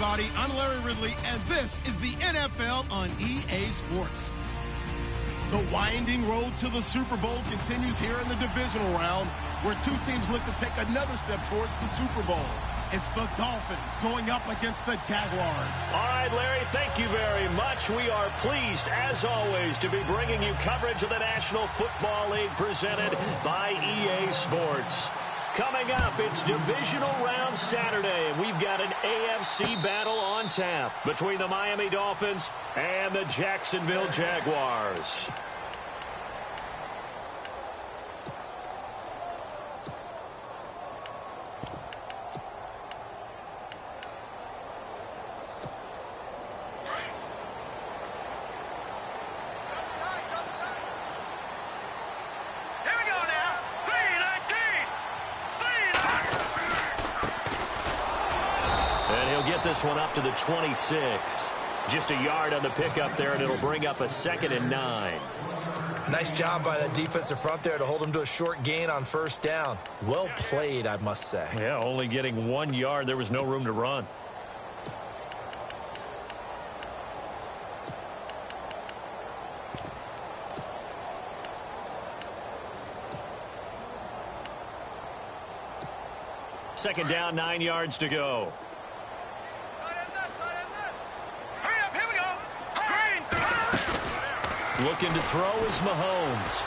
everybody. I'm Larry Ridley, and this is the NFL on EA Sports. The winding road to the Super Bowl continues here in the divisional round, where two teams look to take another step towards the Super Bowl. It's the Dolphins going up against the Jaguars. All right, Larry, thank you very much. We are pleased, as always, to be bringing you coverage of the National Football League presented by EA Sports. Coming up, it's Divisional Round Saturday, and we've got an AFC battle on tap between the Miami Dolphins and the Jacksonville Jaguars. This one up to the 26. Just a yard on the pickup there, and it'll bring up a 2nd and 9. Nice job by the defensive front there to hold him to a short gain on first down. Well played, I must say. Yeah, only getting 1 yard. There was no room to run. Second down, 9 yards to go. Looking to throw is Mahomes.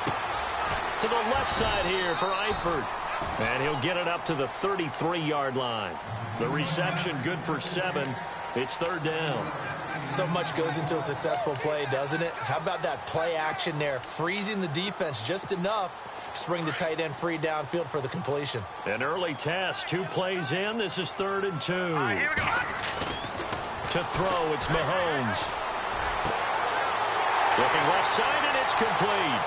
To the left side here for Eifert. And he'll get it up to the 33-yard line. The reception good for 7. It's 3rd down. So much goes into a successful play, doesn't it? How about that play action there? Freezing the defense just enough to bring the tight end free downfield for the completion. An early test. 2 plays in. This is 3rd and 2. Here we go. To throw, it's Mahomes. Looking left side, and it's complete.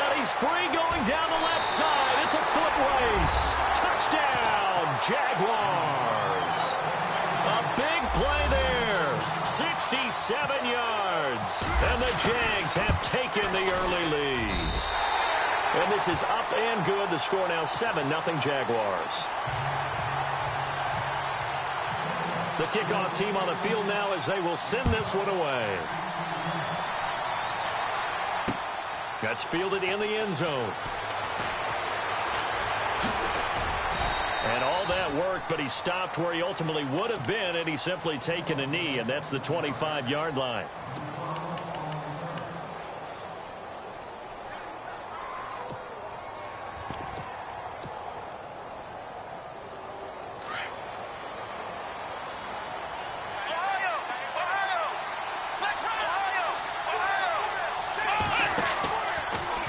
And he's free going down the left side. It's a foot race. Touchdown, Jaguars. A big play there. 67 yards. And the Jags have taken the early lead. And this is up and good. The score now 7-0 Jaguars. The kickoff team on the field now as they will send this one away. That's fielded in the end zone. And all that work, but he stopped where he ultimately would have been, and he's simply taken a knee, and that's the 25-yard line.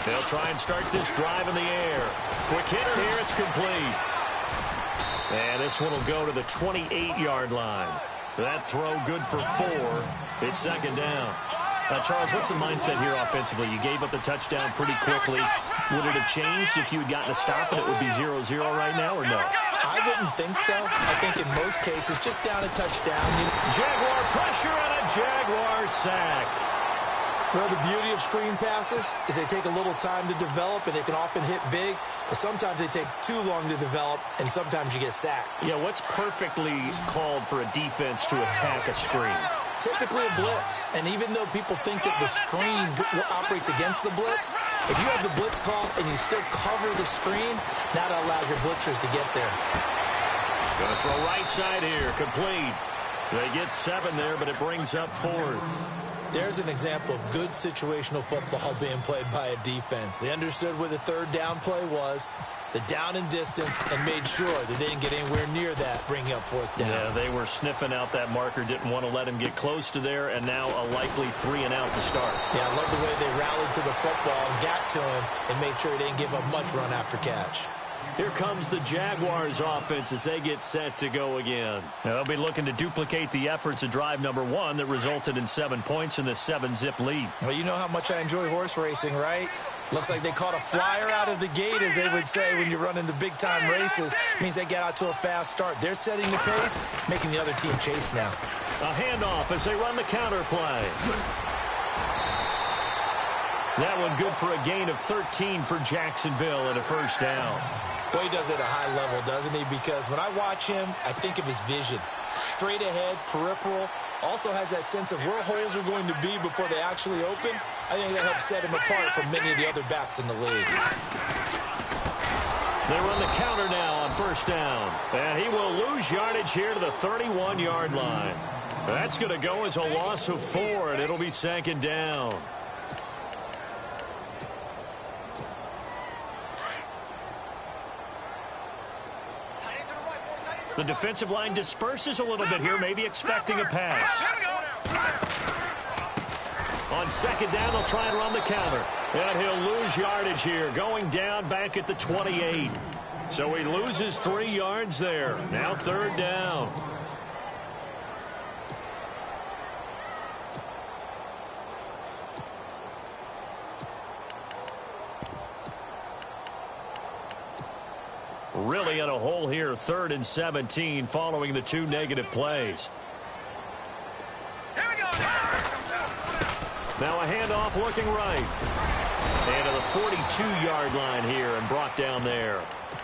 They'll try and start this drive in the air. Quick hitter here, it's complete. And this one will go to the 28-yard line. That throw good for 4. It's 2nd down. Charles, what's the mindset here offensively? You gave up the touchdown pretty quickly. Would it have changed if you had gotten a stop and it would be 0-0 right now, or no? I wouldn't think so. I think in most cases, just down a touchdown. Jaguar pressure and a Jaguar sack. Well, the beauty of screen passes is they take a little time to develop, and they can often hit big, but sometimes they take too long to develop, and sometimes you get sacked. Yeah, what's perfectly called for a defense to attack a screen? Typically a blitz, and even though people think that the screen operates against the blitz, if you have the blitz called and you still cover the screen, that allows your blitzers to get there. Gonna throw right side here, complete. They get 7 there, but it brings up 4th. There's an example of good situational football being played by a defense. They understood where the 3rd down play was, the down and distance, and made sure that they didn't get anywhere near that, bringing up 4th down. Yeah, they were sniffing out that marker, didn't want to let him get close to there, and now a likely 3 and out to start. Yeah, I love the way they rallied to the football and got to him and made sure he didn't give up much run after catch. Here comes the Jaguars offense as they get set to go again. Now, they'll be looking to duplicate the efforts of drive number 1 that resulted in 7 points in the 7-zip lead. Well, you know how much I enjoy horse racing, right? Looks like they caught a flyer out of the gate, as they would say when you're running the big-time races. Means they get out to a fast start. They're setting the pace, making the other team chase now. A handoff as they run the counter play. That one good for a gain of 13 for Jacksonville and a 1st down. Boy, he does it at a high level, doesn't he? Because when I watch him, I think of his vision. straight ahead, peripheral. Also has that sense of where holes are going to be before they actually open. I think that helps set him apart from many of the other backs in the league. They run the counter now on first down. And he will lose yardage here to the 31-yard line. That's going to go as a loss of 4, and it'll be second down. The defensive line disperses a little bit here, maybe expecting a pass. On second down, they'll try and run the counter. And he'll lose yardage here, going down back at the 28. So he loses 3 yards there. Now third down. Really in a hole here, 3rd and 17, following the 2 negative plays. Now a handoff looking right. And to the 42-yard line here and brought down there.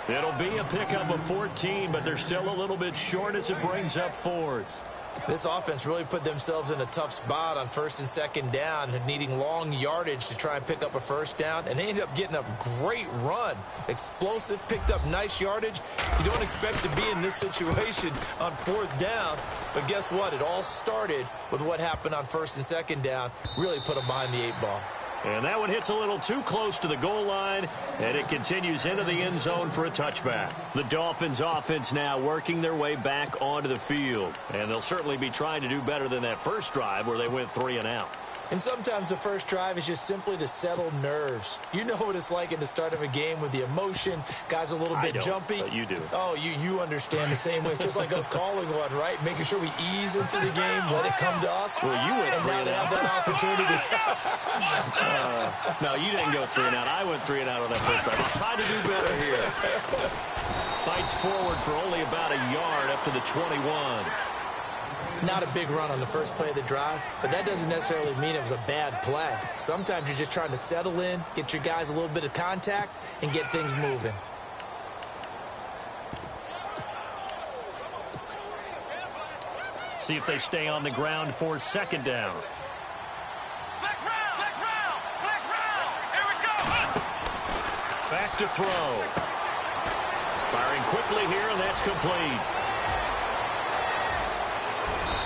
It'll be a pickup of 14, but they're still a little bit short as it brings up 4th. This offense really put themselves in a tough spot on 1st and 2nd down, needing long yardage to try and pick up a first down, and they ended up getting a great run. Explosive, picked up nice yardage. You don't expect to be in this situation on 4th down, but guess what? It all started with what happened on 1st and 2nd down. Really put them behind the 8 ball. And that one hits a little too close to the goal line, and it continues into the end zone for a touchback. The Dolphins offense now working their way back onto the field, and they'll certainly be trying to do better than that first drive where they went 3 and out. And sometimes the first drive is just simply to settle nerves. You know what it's like at the start of a game with the emotion. Guys a little bit jumpy. But you do. Oh, you understand the same way. It's just like us calling one, right? Making sure we ease into the game, let it come to us. Well, you went 3 and out. Have that opportunity. No, you didn't go 3 and out. I went 3 and out on that first drive. I'll try to do better here. Fights forward for only about a yard up to the 21. Not a big run on the first play of the drive, but that doesn't necessarily mean it was a bad play. Sometimes you're just trying to settle in, get your guys a little bit of contact, and get things moving. See if they stay on the ground for 2nd down. Back to throw. Firing quickly here, and that's complete.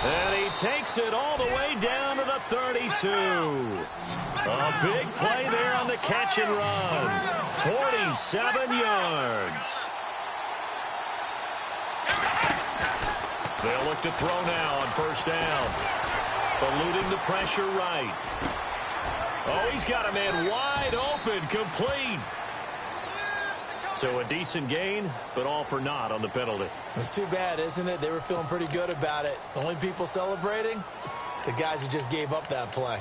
And he takes it all the way down to the 32. A big play there on the catch and run. 47 yards. They'll look to throw now on first down. Eluding the pressure right. Oh, he's got a man wide open, complete. So a decent gain, but all for naught on the penalty. It's too bad, isn't it? They were feeling pretty good about it. The only people celebrating, the guys who just gave up that play.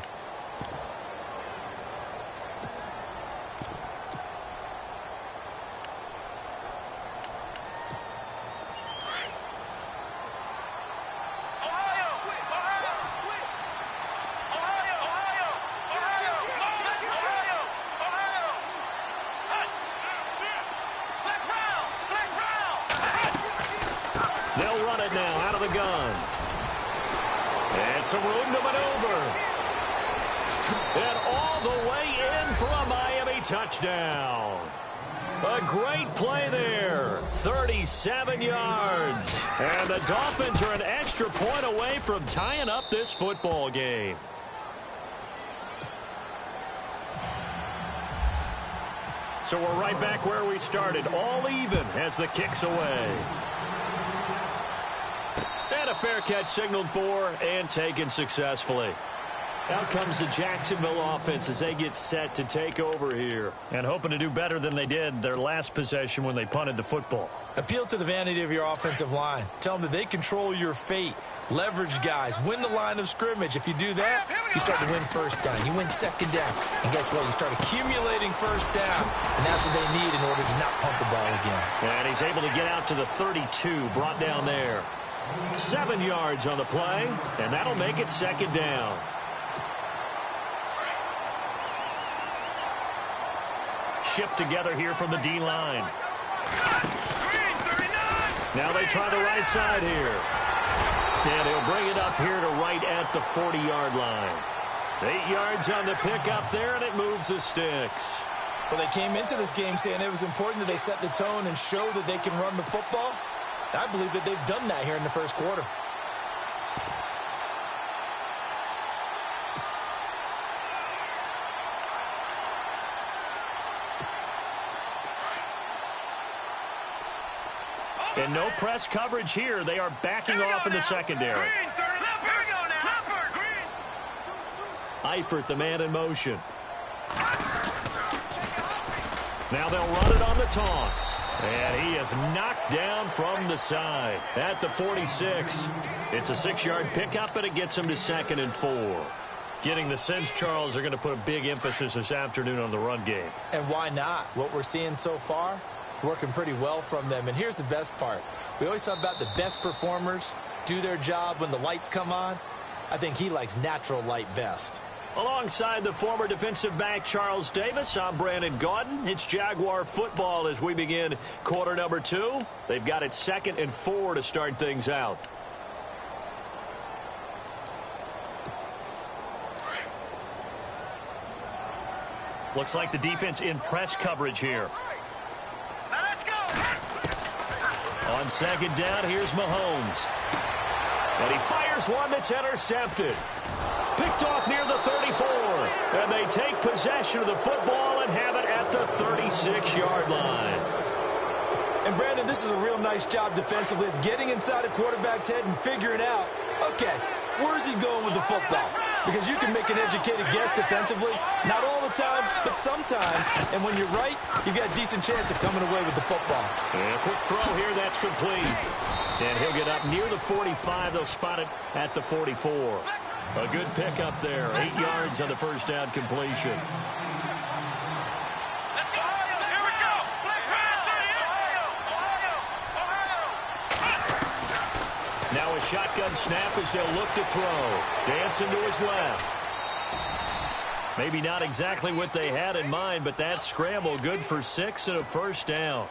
They'll run it now out of the gun. And some room to maneuver. And all the way in for a Miami touchdown. A great play there. 37 yards. And the Dolphins are an extra point away from tying up this football game. So we're right back where we started. All even as the kick's away. And a fair catch signaled for and taken successfully. Out comes the Jacksonville offense as they get set to take over here. And hoping to do better than they did their last possession when they punted the football. Appeal to the vanity of your offensive line. Tell them that they control your fate. Leverage guys. Win the line of scrimmage. If you do that, you start to win first down. You win second down. And guess what? You start accumulating first downs. And that's what they need in order to not punt the ball again. And he's able to get out to the 32. Brought down there. 7 yards on the play. And that'll make it second down. Shift together here from the D-line. Now they try the right side here. And he'll bring it up here to right at the 40-yard line. 8 yards on the pickup there, and it moves the sticks. Well, they came into this game saying it was important that they set the tone and show that they can run the football. I believe that they've done that here in the first quarter. And no press coverage here. They are backing off in the secondary. Eifert, the man in motion. Now they'll run it on the toss. And he is knocked down from the side at the 46. It's a 6-yard pickup, and it gets him to 2nd and 4. Getting the sense, Charles, they're going to put a big emphasis this afternoon on the run game. And why not? What we're seeing so far, it's working pretty well from them. And here's the best part. We always talk about the best performers do their job when the lights come on. I think he likes natural light best. Alongside the former defensive back Charles Davis, I'm Brandon Gaudin. It's Jaguar football as we begin quarter number 2. They've got it 2nd and 4 to start things out. Looks like the defense in press coverage here. Let's go. On 2nd down, here's Mahomes. And he fires one that's intercepted. Picked off near the 34. And they take possession of the football and have it at the 36-yard line. And, Brandon, this is a real nice job defensively of getting inside a quarterback's head and figuring out, okay, where's he going with the football? Because you can make an educated guess defensively. Not all the time, but sometimes. And when you're right, you've got a decent chance of coming away with the football. And a quick throw here, that's complete. And he'll get up near the 45. They'll spot it at the 44. A good pickup there. 8 yards on the first down completion. Now a shotgun snap as they'll look to throw. Dancing to his left. Maybe not exactly what they had in mind, but that scramble good for 6 and a first down.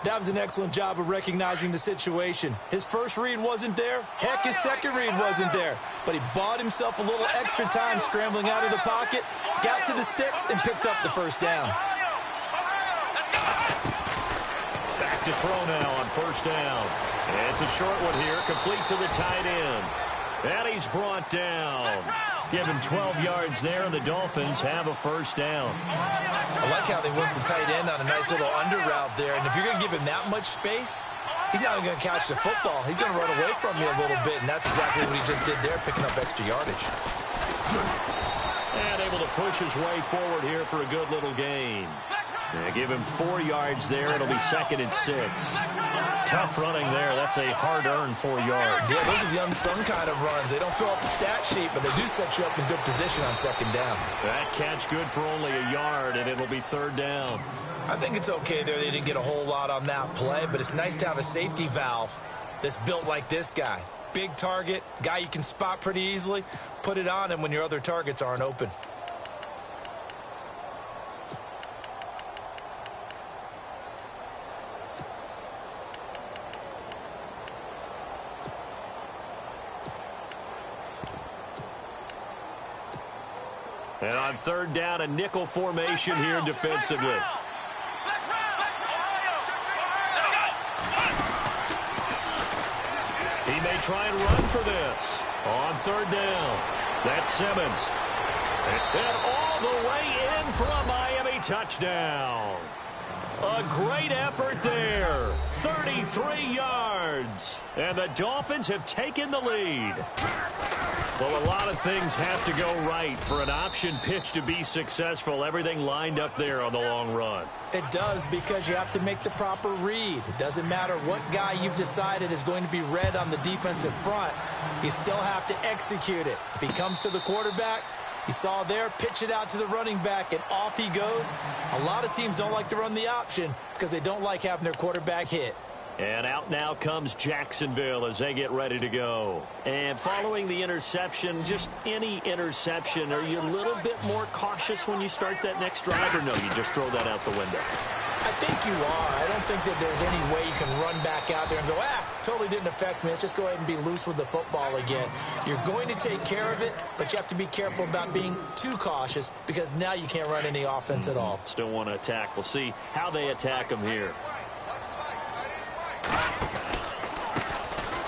That was an excellent job of recognizing the situation. His first read wasn't there. Heck, his second read wasn't there. But he bought himself a little extra time scrambling out of the pocket, got to the sticks, and picked up the first down. Back to throw now on first down. And it's a short one here, complete to the tight end. And he's brought down. Give him 12 yards there, and the Dolphins have a first down. I like how they worked the tight end on a nice little under route there. And if you're going to give him that much space, he's not even going to catch the football. He's going to run away from you a little bit, and that's exactly what he just did there, picking up extra yardage. And able to push his way forward here for a good little gain. Yeah, give him 4 yards there. It'll be 2nd and 6. Tough running there. That's a hard-earned 4 yards. Yeah, those are the unsung kind of runs. They don't fill up the stat sheet, but they do set you up in good position on 2nd down. That catch good for only a yard, and it'll be 3rd down. I think it's okay there. They didn't get a whole lot on that play, but it's nice to have a safety valve that's built like this guy. Big target, guy you can spot pretty easily. Put it on him when your other targets aren't open. And on 3rd down, a nickel formation here defensively. He may try and run for this. On 3rd down, that's Simmons. And all the way in for a Miami touchdown. A great effort there. 33 yards. And the Dolphins have taken the lead. Well, a lot of things have to go right for an option pitch to be successful. Everything lined up there on the long run. It does, because you have to make the proper read. It doesn't matter what guy you've decided is going to be read on the defensive front. You still have to execute it. If he comes to the quarterback, you saw there, pitch it out to the running back, and off he goes. A lot of teams don't like to run the option because they don't like having their quarterback hit. And out now comes Jacksonville as they get ready to go. And following the interception, just any interception, are you a little bit more cautious when you start that next drive, or no, you just throw that out the window? I think you are. I don't think that there's any way you can run back out there and go, totally didn't affect me. Let's just go ahead and be loose with the football again. You're going to take care of it, but you have to be careful about being too cautious because now you can't run any offense at all. Still want to attack. We'll see how they attack him here.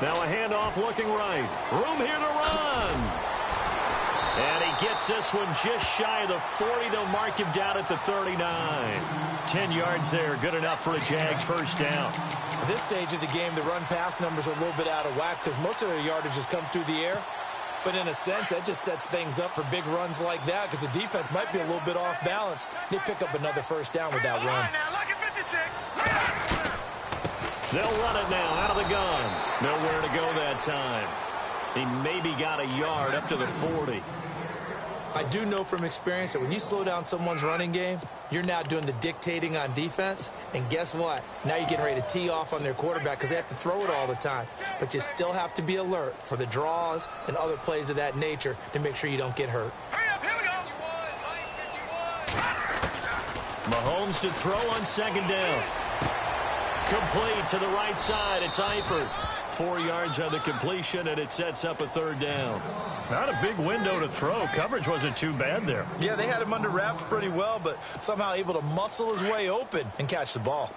Now a handoff looking right. Room here to run. And he gets this one just shy of the 40. They'll mark him down at the 39. 10 yards there. Good enough for a Jags first down. At this stage of the game, the run-pass numbers are a little bit out of whack because most of their yardage has come through the air. But in a sense, that just sets things up for big runs like that because the defense might be a little bit off balance. They pick up another first down with that run. They'll run it now out of the gun. Nowhere to go that time. He maybe got a yard up to the 40. I do know from experience that when you slow down someone's running game, you're now doing the dictating on defense. And guess what? Now you're getting ready to tee off on their quarterback because they have to throw it all the time. But you still have to be alert for the draws and other plays of that nature to make sure you don't get hurt. Here we go. Mahomes to throw on second down. Complete to the right side. It's Eifert. 4 yards on the completion, and it sets up a third down. Not a big window to throw. Coverage wasn't too bad there. Yeah, they had him under wraps pretty well, but somehow able to muscle his way open and catch the ball.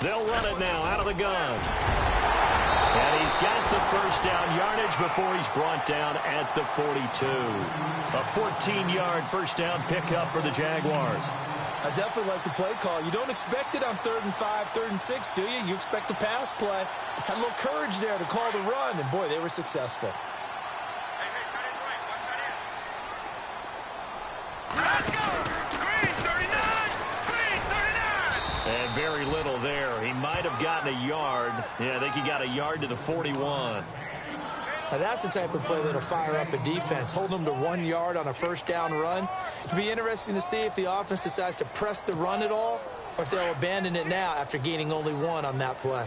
They'll run it now out of the gun. And he's got the first down yardage before he's brought down at the 42. A 14-yard first down pickup for the Jaguars. I definitely like the play call. You don't expect it on 3rd and 5, 3rd and 6, do you? You expect a pass play. Had a little courage there to call the run, and boy, they were successful. Let's go. Green 39. Green 39. And very little there. He might have gotten a yard. Yeah, I think he got a yard to the 41. Now that's the type of play that'll fire up a defense. Hold them to 1 yard on a first down run. It'll be interesting to see if the offense decides to press the run at all or if they'll abandon it now after gaining only 1 on that play.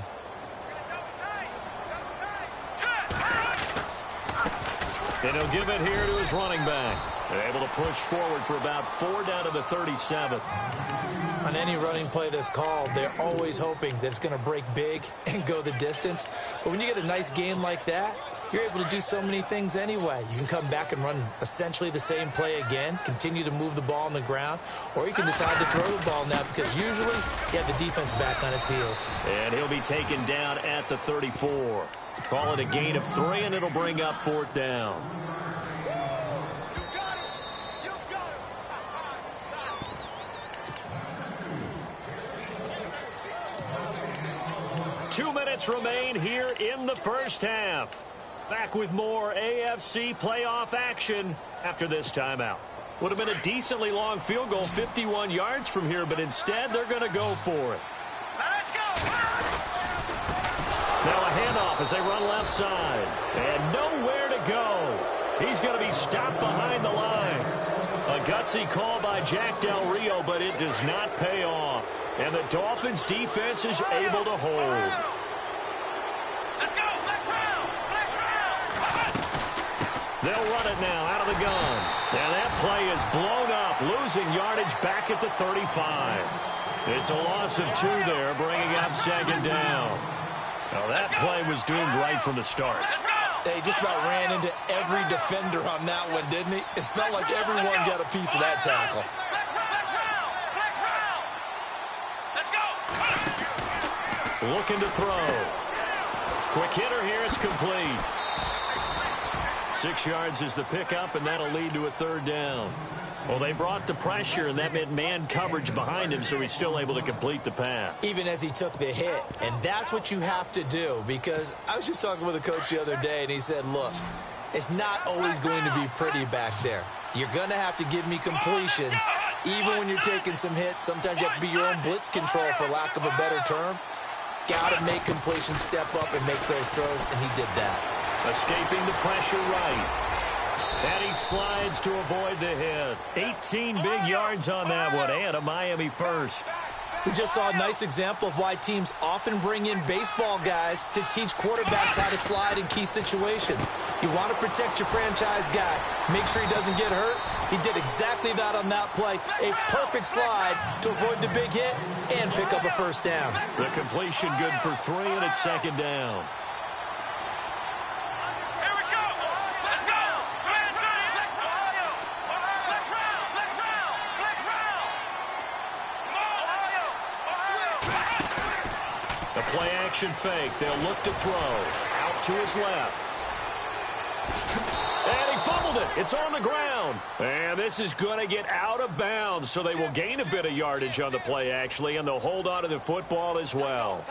And he'll give it here to his running back. They're able to push forward for about 4 down to the 37. On any running play that's called, they're always hoping that it's going to break big and go the distance. But when you get a nice game like that, you're able to do so many things anyway. You can come back and run essentially the same play again, continue to move the ball on the ground, or you can decide to throw the ball now because usually you have the defense back on its heels. And he'll be taken down at the 34. Call it a gain of 3, and it'll bring up 4th down. Two minutes remain here in the first half. Back with more AFC playoff action after this timeout. Would have been a decently long field goal, 51 yards from here, but instead they're going to go for it. Let's go. Now a handoff as they run left side. And nowhere to go. He's going to be stopped behind the line. A gutsy call by Jack Del Rio, but it does not pay off. And the Dolphins defense is able to hold. They'll run it now out of the gun. And that play is blown up, losing yardage back at the 35. It's a loss of 2 there, bringing up second down. Now that play was doomed right from the start. They just about ran into every defender on that one, didn't he? It felt like everyone got a piece of that tackle. Looking to throw. Quick hitter here, it's complete. 6 yards is the pickup, and that'll lead to a 3rd down. Well, they brought the pressure, and that meant man coverage behind him, so he's still able to complete the pass. Even as he took the hit, and that's what you have to do, because I was just talking with a coach the other day, and he said, look, it's not always going to be pretty back there. You're going to have to give me completions, even when you're taking some hits. Sometimes you have to be your own blitz control, for lack of a better term. Got to make completions, step up, and make those throws, and he did that. Escaping the pressure right. And he slides to avoid the hit. 18 big yards on that one, and a Miami first. We just saw a nice example of why teams often bring in baseball guys to teach quarterbacks how to slide in key situations. You want to protect your franchise guy. Make sure he doesn't get hurt. He did exactly that on that play. A perfect slide to avoid the big hit and pick up a first down. The completion good for 3, and it's second down. Play action fake. They'll look to throw. Out to his left. And he fumbled it. It's on the ground. And this is going to get out of bounds, so they will gain a bit of yardage on the play, actually, and they'll hold on to the football as well.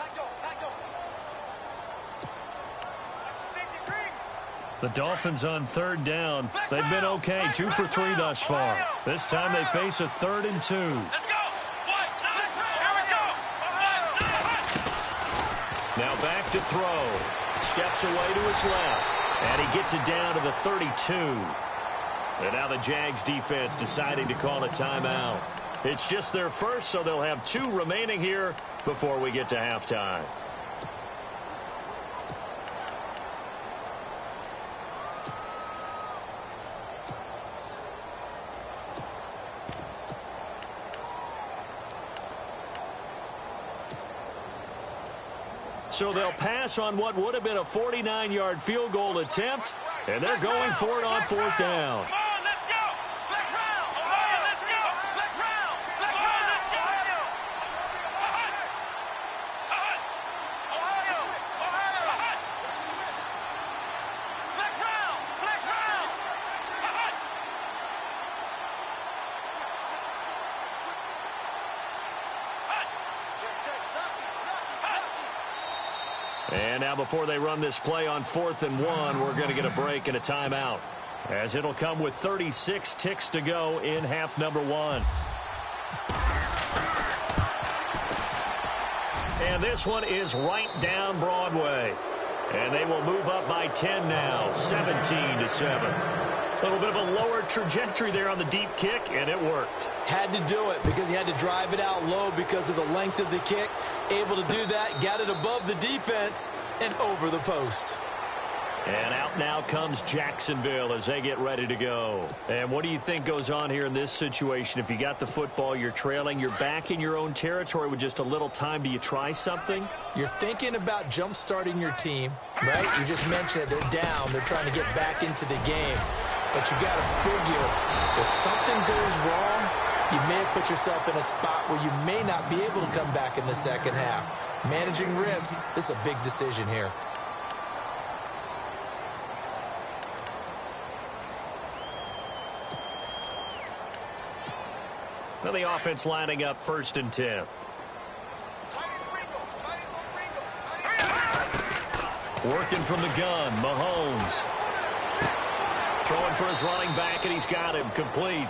The Dolphins on third down. They've been okay, 2 for 3 thus far. This time they face a 3rd and 2. Now back to throw. Steps away to his left. And he gets it down to the 32. And now the Jags defense deciding to call a timeout. It's just their first, so they'll have 2 remaining here before we get to halftime. So they'll pass on what would have been a 49-yard field goal attempt, and they're going for it on 4th down. And now before they run this play on 4th and 1, we're going to get a break and a timeout, as it'll come with 36 ticks to go in half number 1. And this one is right down Broadway. And they will move up by 10 now, 17-7. A little bit of a lower trajectory there on the deep kick, and it worked. Had to do it because he had to drive it out low because of the length of the kick. Able to do that, got it above the defense and over the post. And out now comes Jacksonville as they get ready to go. And what do you think goes on here in this situation? If you got the football, you're trailing, you're back in your own territory with just a little time. Do you try something? You're thinking about jump-starting your team, right? You just mentioned it. They're down. They're trying to get back into the game. But you got to figure if something goes wrong, you may have put yourself in a spot where you may not be able to come back in the second half. Managing risk, this is a big decision here. Now the offense lining up 1st and 10. Working from the gun, Mahomes. Throwing for his running back, and he's got him complete.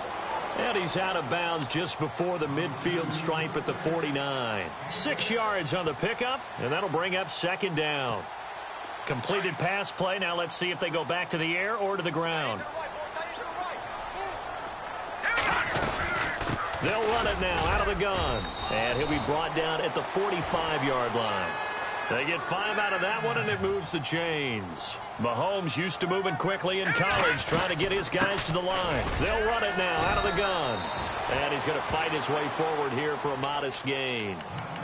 And he's out of bounds just before the midfield stripe at the 49. 6 yards on the pickup, and that'll bring up 2nd down. Completed pass play. Now let's see if they go back to the air or to the ground. They'll run it now out of the gun. And he'll be brought down at the 45-yard line. They get 5 out of that one, and it moves the chains. Mahomes used to moving quickly in college, trying to get his guys to the line. They'll run it now out of the gun. And he's going to fight his way forward here for a modest gain.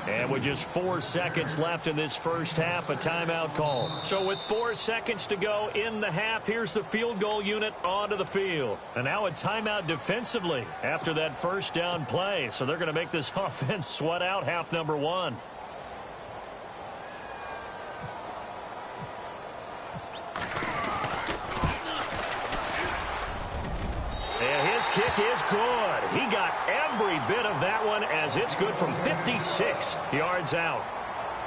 And with just 4 seconds left in this first half, a timeout call. So with 4 seconds to go in the half, here's the field goal unit onto the field. And now a timeout defensively after that first down play. So they're going to make this offense sweat out half number 1. His kick is good. He got every bit of that one as it's good from 56 yards out.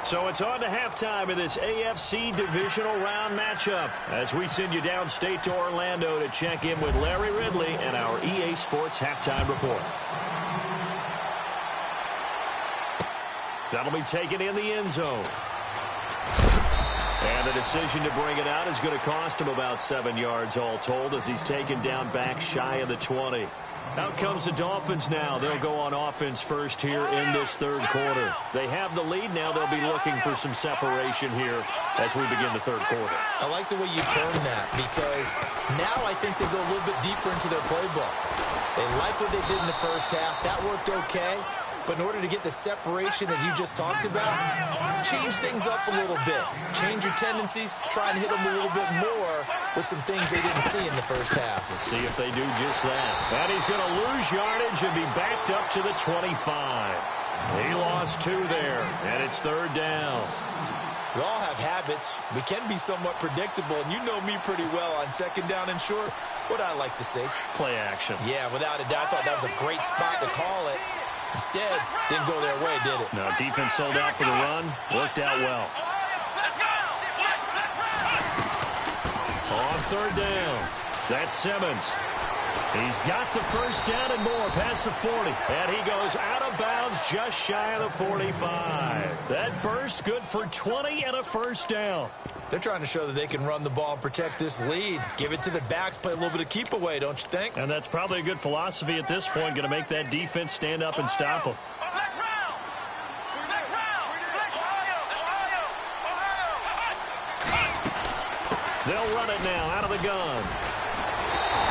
So it's on to halftime of this AFC divisional round matchup as we send you downstate to Orlando to check in with Larry Ridley and our EA Sports halftime report. That'll be taken in the end zone. And the decision to bring it out is going to cost him about 7 yards all told as he's taken down back shy of the 20. Out comes the Dolphins now. They'll go on offense first here in this third quarter. They have the lead now. They'll be looking for some separation here as we begin the third quarter. I like the way you term that because now I think they go a little bit deeper into their playbook. They like what they did in the first half. That worked okay. But in order to get the separation that you just talked about, change things up a little bit. Change your tendencies. Try and hit them a little bit more with some things they didn't see in the first half. Let's see if they do just that. And he's going to lose yardage and be backed up to the 25. He lost 2 there, and it's third down. We all have habits. We can be somewhat predictable, and you know me pretty well on second down and short. What I like to see. Play action. Yeah, without a doubt. I thought that was a great spot to call it. Instead, didn't go their way, did it? No, defense sold out for the run. Worked out well. On third down, that's Simmons. He's got the first down and more past the 40. And he goes out of bounds just shy of the 45. That burst good for 20 and a first down. They're trying to show that they can run the ball and protect this lead. Give it to the backs, play a little bit of keep away, don't you think? And that's probably a good philosophy at this point, going to make that defense stand up and stop them. They'll run it now out of the gun.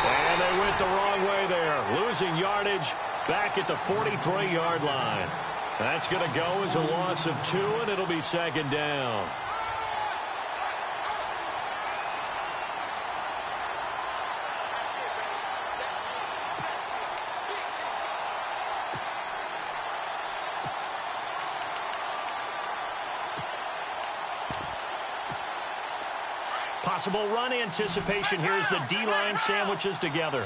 And they went the wrong way there, losing yardage back at the 43-yard line. That's going to go as a loss of 2, and it'll be second down. Possible run anticipation here as the D-line sandwiches together.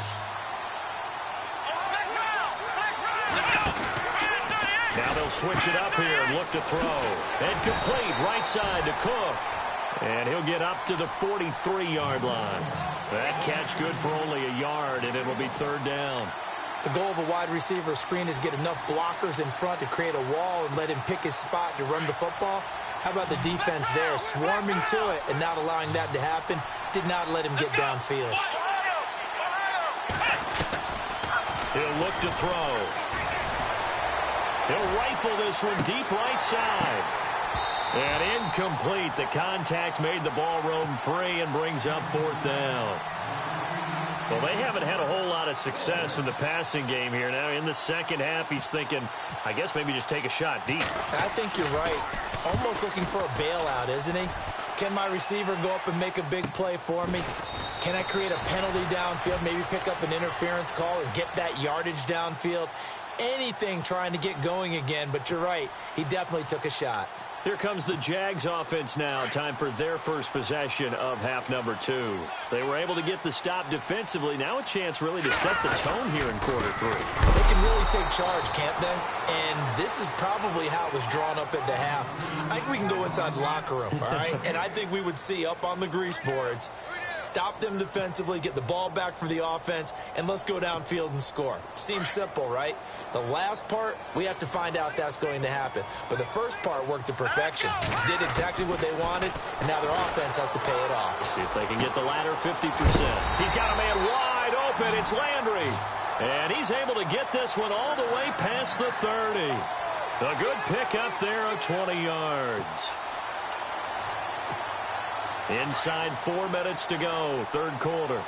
Now they'll switch it up here and look to throw. And complete right side to Cook. And he'll get up to the 43-yard line. That catch good for only a yard, and it'll be third down. The goal of a wide receiver screen is get enough blockers in front to create a wall and let him pick his spot to run the football. How about the defense there, swarming to it and not allowing that to happen? Did not let him get downfield. He'll look to throw. He'll rifle this one deep right side. And incomplete. The contact made the ball roam free and brings up fourth down. Well, they haven't had a whole lot of success in the passing game here. Now, in the second half, he's thinking, I guess maybe just take a shot deep. I think you're right. Almost looking for a bailout, isn't he? Can my receiver go up and make a big play for me? Can I create a penalty downfield, maybe pick up an interference call and get that yardage downfield? Anything trying to get going again, but you're right. He definitely took a shot. Here comes the Jags offense now. Time for their first possession of half number 2. They were able to get the stop defensively. Now a chance really to set the tone here in quarter 3. They can really take charge, can't they? And this is probably how it was drawn up at the half. I think we can go inside the locker room, all right? And I think we would see up on the grease boards, stop them defensively, get the ball back for the offense, and let's go downfield and score. Seems simple, right? The last part, we have to find out that's going to happen. But the first part worked to perfection. Did exactly what they wanted, and now their offense has to pay it off. See if they can get the latter 50%. He's got a man wide open. It's Landry. And he's able to get this one all the way past the 30. A good pickup there of 20 yards. Inside 4 minutes to go, third quarter.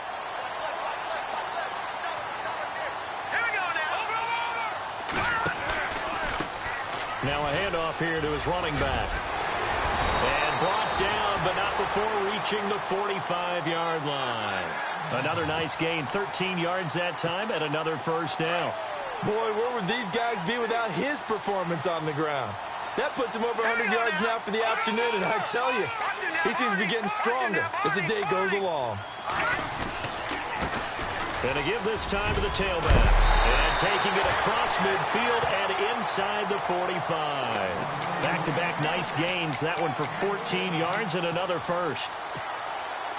Now a handoff here to his running back. And brought down, but not before reaching the 45-yard line. Another nice gain, 13 yards that time, and another first down. Boy, where would these guys be without his performance on the ground? That puts him over 100 yards now for the afternoon, and I tell you, he seems to be getting stronger as the day goes along. And to give this time to the tailback. And taking it across midfield and inside the 45. Back-to-back nice gains. That one for 14 yards and another first.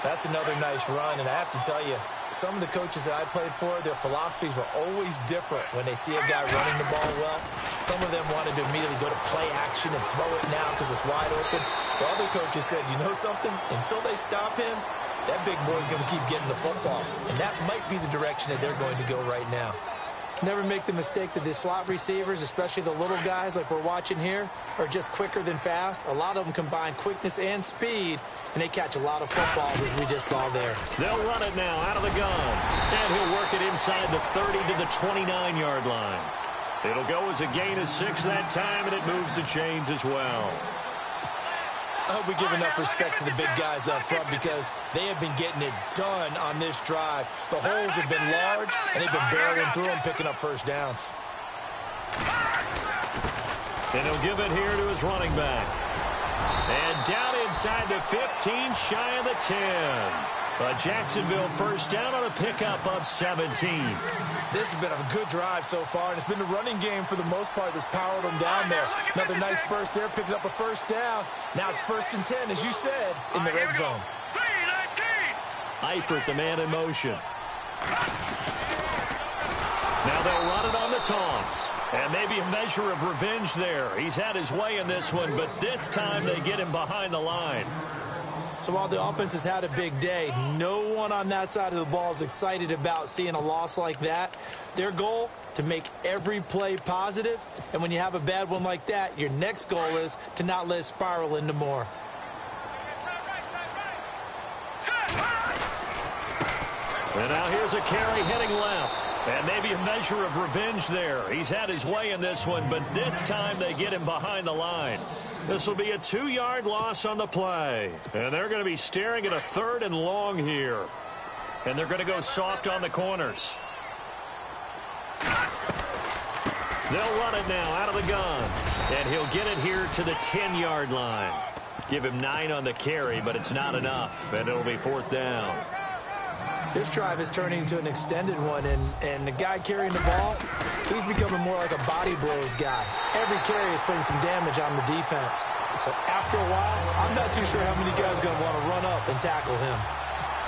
That's another nice run, and I have to tell you, some of the coaches that I played for, their philosophies were always different when they see a guy running the ball well. Some of them wanted to immediately go to play action and throw it now because it's wide open. While other coaches said, you know something? Until they stop him, that big boy's going to keep getting the football. And that might be the direction that they're going to go right now. Never make the mistake that the slot receivers, especially the little guys like we're watching here, are just quicker than fast. A lot of them combine quickness and speed, and they catch a lot of footballs, as we just saw there. They'll run it now out of the gun. And he'll work it inside the 30 to the 29-yard line. It'll go as a gain of 6 that time, and it moves the chains as well. I hope we give enough respect to the big guys up front because they have been getting it done on this drive. The holes have been large, and they've been barreling through them, picking up first downs. And he'll give it here to his running back. And down inside the 15, shy of the 10. A Jacksonville first down on a pickup of 17. This has been a good drive so far, and it's been the running game for the most part that's powered them down there. Another nice burst there, picking up a first down. Now it's 1st and 10, as you said, in the red zone. Eifert, the man in motion. Now they'll run it on the toss. And maybe a measure of revenge there. He's had his way in this one, but this time they get him behind the line. So while the offense has had a big day, no one on that side of the ball is excited about seeing a loss like that. Their goal, to make every play positive. And when you have a bad one like that, your next goal is to not let it spiral into more. And now here's a carry heading left. And maybe a measure of revenge there. He's had his way in this one, but this time they get him behind the line. This will be a 2-yard loss on the play. And they're going to be staring at a 3rd and long here. And they're going to go soft on the corners. They'll run it now out of the gun. And he'll get it here to the 10-yard line. Give him 9 on the carry, but it's not enough. And it'll be 4th down. This drive is turning into an extended one, and the guy carrying the ball, he's becoming more like a body blows guy. Every carry is putting some damage on the defense. So after a while, I'm not too sure how many guys are going to want to run up and tackle him.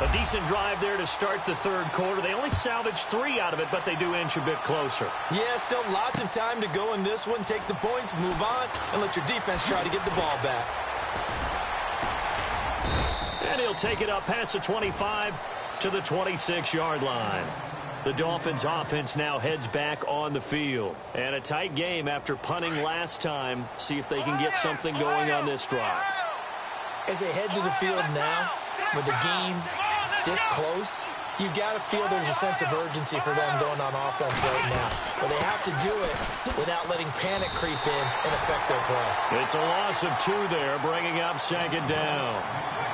A decent drive there to start the 3rd quarter. They only salvaged 3 out of it, but they do inch a bit closer. Yeah, still lots of time to go in this one. Take the points, move on, and let your defense try to get the ball back. And he'll take it up past the 25 to the 26-yard line. The Dolphins offense now heads back on the field. And a tight game after punting last time. See if they can get something going on this drive. As they head to the field now, with the game this close, you've got to feel there's a sense of urgency for them going on offense right now. But they have to do it without letting panic creep in and affect their play. It's a loss of 2 there, bringing up 2nd down.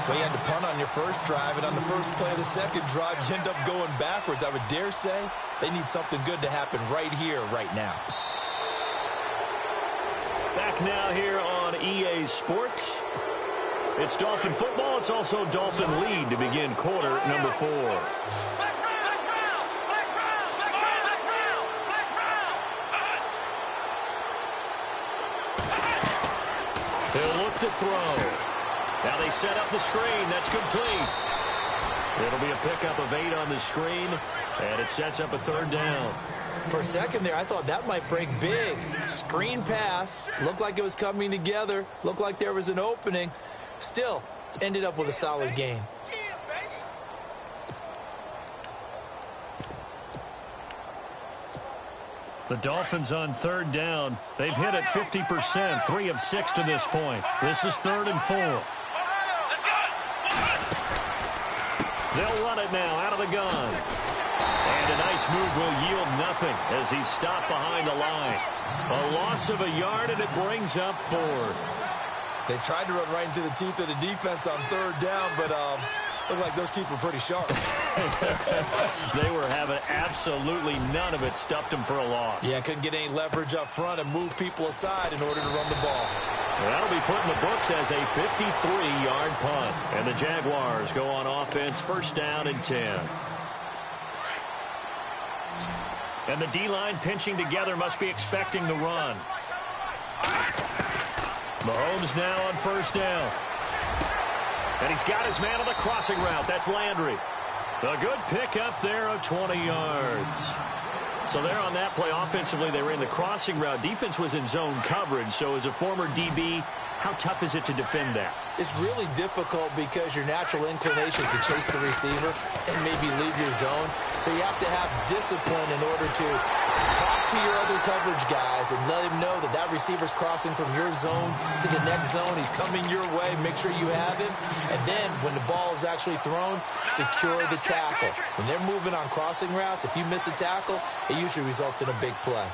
Well, you had to punt on your first drive, and on the first play of the second drive, you end up going backwards. I would dare say they need something good to happen right here, right now. Back now here on EA Sports. It's Dolphin football. It's also Dolphin lead to begin quarter number 4. He'll look to throw. Now they set up the screen. That's complete. It'll be a pickup of 8 on the screen, and it sets up a 3rd down. For a second there, I thought that might break big. Screen pass. Looked like it was coming together. Looked like there was an opening. Still, ended up with a solid gain. The Dolphins on 3rd down. They've hit it 50%, 3 of 6 to this point. This is 3rd and 4. They'll run it now out of the gun. And a nice move will yield nothing as he's stopped behind the line. A loss of a yard, and it brings up 4th. They tried to run right into the teeth of the defense on 3rd down, but looked like those teeth were pretty sharp. They were having absolutely none of it. Stuffed them for a loss. Yeah, couldn't get any leverage up front and move people aside in order to run the ball. Well, that'll be put in the books as a 53-yard punt. And the Jaguars go on offense, 1st down and 10. And the D-line pinching together, must be expecting the run. Mahomes now on 1st down. And he's got his man on the crossing route. That's Landry. A good pickup there of 20 yards. So there on that play offensively, they were in the crossing route. Defense was in zone coverage. So as a former DB, How tough is it to defend that? It's really difficult because your natural inclination is to chase the receiver and maybe leave your zone. So you have to have discipline in order to talk to your other coverage guys and let him know that that receiver's crossing from your zone to the next zone. He's coming your way. Make sure you have him. And then when the ball is actually thrown, secure the tackle. When they're moving on crossing routes, if you miss a tackle, it usually results in a big play.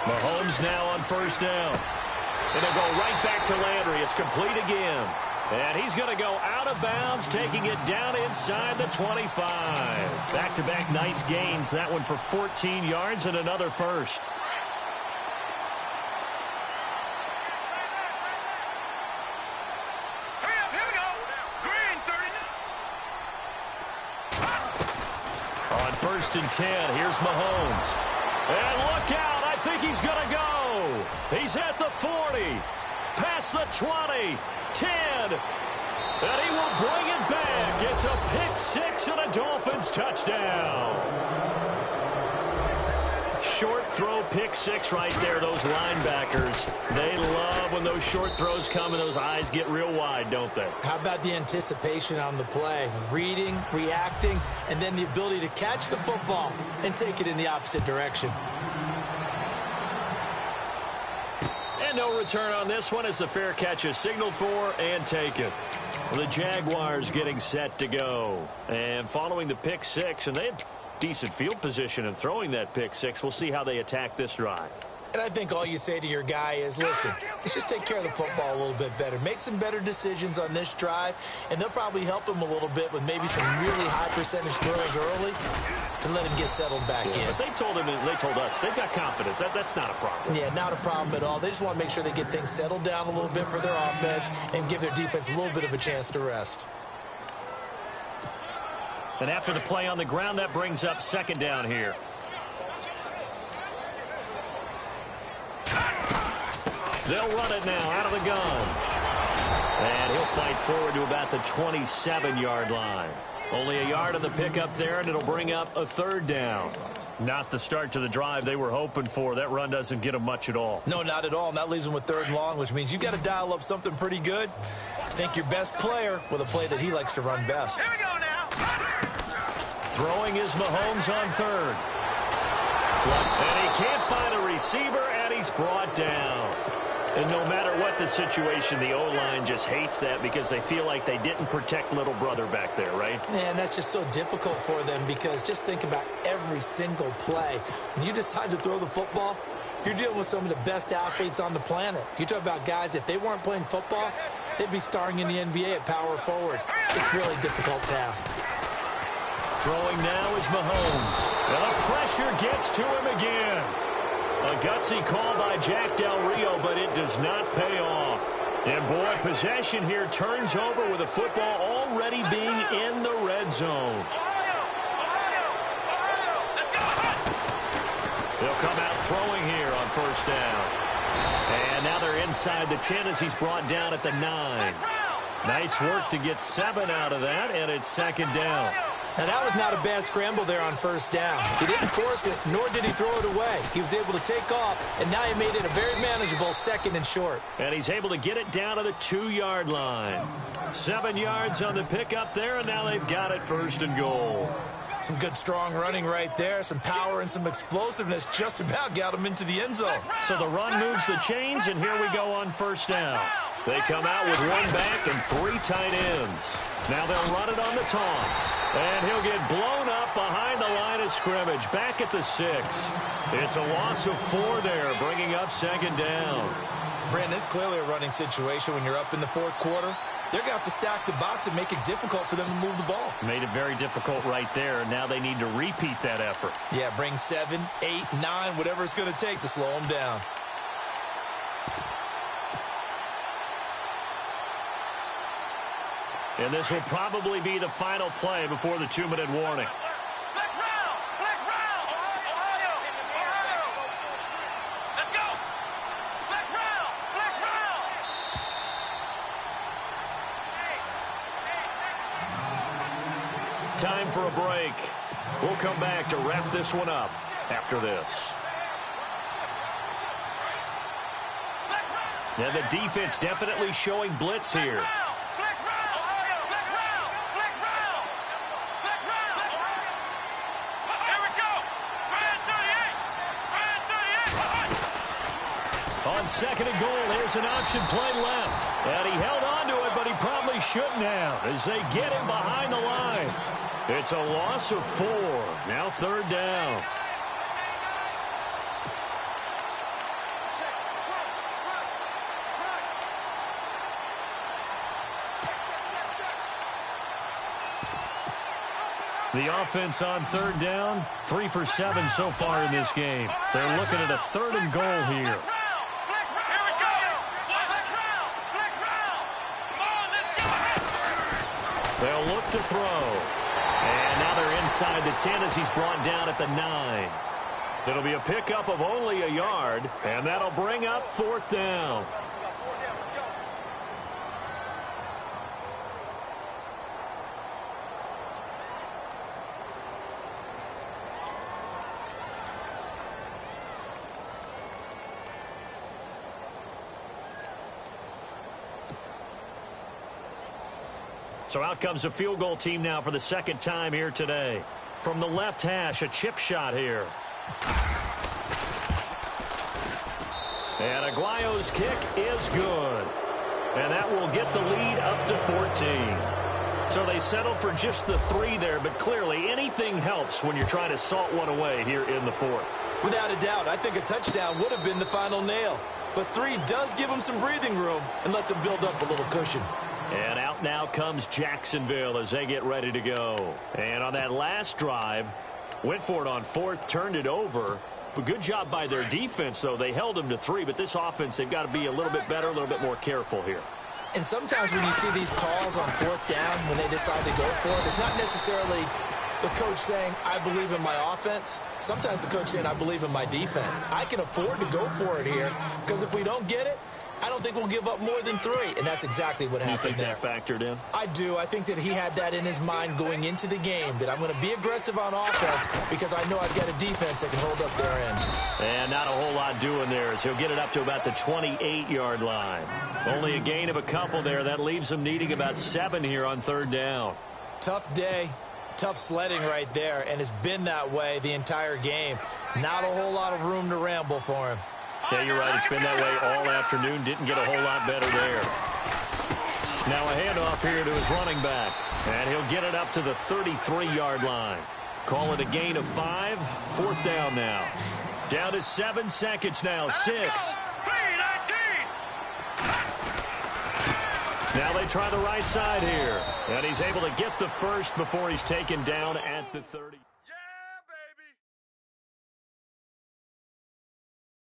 Mahomes now on first down. And they'll go right back to Landry. It's complete again. And he's going to go out of bounds, taking it down inside the 25. Back-to-back nice gains. That one for 14 yards and another first. On first and 10, here's Mahomes. And look out, I think he's going to go. He's at the 40, past the 20, 10, and he will bring it back. It's a pick six and a Dolphins touchdown. Short throw pick six right there, those linebackers. They love when those short throws come and those eyes get real wide, don't they? How about the anticipation on the play? Reading, reacting, and then the ability to catch the football and take it in the opposite direction. And no return on this one as the fair catch is signaled for and taken. The Jaguars getting set to go. And following the pick six, and they had decent field position in throwing that pick six. We'll see how they attack this drive. And I think all you say to your guy is, listen, let's just take care of the football a little bit better. Make some better decisions on this drive, and they'll probably help him a little bit with maybe some really high percentage throws early to let him get settled back in. But they told him, and they told us, they've got confidence. That's not a problem. Yeah, not a problem at all. They just want to make sure they get things settled down a little bit for their offense and give their defense a little bit of a chance to rest. And after the play on the ground, that brings up second down here. They'll run it now out of the gun. And he'll fight forward to about the 27-yard line. Only a yard on the pickup there, and it'll bring up a third down. Not the start to the drive they were hoping for. That run doesn't get them much at all. No, not at all. And that leaves them with third and long, which means you've got to dial up something pretty good. Think your best player with a play that he likes to run best. Here we go now. Throwing is Mahomes on third. And he can't find a receiver, and he's brought down. And no matter what the situation, the O-line just hates that because they feel like they didn't protect little brother back there, right? Man, that's just so difficult for them because just think about every single play. When you decide to throw the football, you're dealing with some of the best athletes on the planet. You talk about guys, if they weren't playing football, they'd be starring in the NBA at power forward. It's a really difficult task. Throwing now is Mahomes. And the pressure gets to him again. A gutsy call by Jack Del Rio, but it does not pay off. And boy, possession here turns over with the football already being in the red zone. They'll come out throwing here on first down. And now they're inside the 10 as he's brought down at the 9. Nice work to get 7 out of that, and it's second down. Now, that was not a bad scramble there on first down. He didn't force it, nor did he throw it away. He was able to take off, and now he made it a very manageable second and short. And he's able to get it down to the 2-yard line. 7 yards on the pickup there, and now they've got it first and goal. Some good, strong running right there. Some power and some explosiveness just about got him into the end zone. So the run moves the chains, and here we go on first down. They come out with 1 back and 3 tight ends. Now they'll run it on the toss. And he'll get blown up behind the line of scrimmage. Back at the 6. It's a loss of 4 there, bringing up second down. Brandon, it's clearly a running situation when you're up in the fourth quarter. They're going to have to stack the box and make it difficult for them to move the ball. Made it very difficult right there. Now they need to repeat that effort. Yeah, bring 7, 8, 9, whatever it's going to take to slow them down. And this will probably be the final play before the 2-minute warning. Let's round. Ohio. Let's go. Let's round. Time for a break. We'll come back to wrap this one up. after this. And the defense definitely showing blitz here. On second and goal, there's an option play left. And he held on to it, but he probably shouldn't have as they get him behind the line. It's a loss of 4. Now third down. The offense on third down, 3 for 7 so far in this game. They're looking at a third and goal here. They'll look to throw. And now they're inside the 10 as he's brought down at the 9. It'll be a pickup of only a yard, and that'll bring up fourth down. So out comes a field goal team now for the second time here today. From the left hash, a chip shot here. And Aguayo's kick is good. And that will get the lead up to 14. So they settled for just the 3 there, but clearly anything helps when you're trying to salt one away here in the fourth. Without a doubt, I think a touchdown would have been the final nail. But 3 does give them some breathing room and lets them build up a little cushion. And out now comes Jacksonville as they get ready to go. And on that last drive, went for it on fourth, turned it over. But good job by their defense, though. They held them to 3, but this offense, they've got to be a little bit better, a little bit more careful here. And sometimes when you see these calls on fourth down, when they decide to go for it, it's not necessarily the coach saying, I believe in my offense. Sometimes the coach saying, I believe in my defense. I can afford to go for it here because if we don't get it, I don't think we'll give up more than 3, and that's exactly what happened there. You think that factored in? I do. I think that he had that in his mind going into the game, that I'm going to be aggressive on offense because I know I've got a defense that can hold up their end. And not a whole lot doing there as he'll get it up to about the 28-yard line. Only a gain of a couple there. That leaves him needing about 7 here on third down. Tough day, tough sledding right there, and it's been that way the entire game. Not a whole lot of room to ramble for him. Yeah, you're right. It's been that way all afternoon. Didn't get a whole lot better there. Now a handoff here to his running back. And he'll get it up to the 33-yard line. Call it a gain of 5. Fourth down now. Down to 7 seconds now. 6. Now they try the right side here. And he's able to get the first before he's taken down at the 30.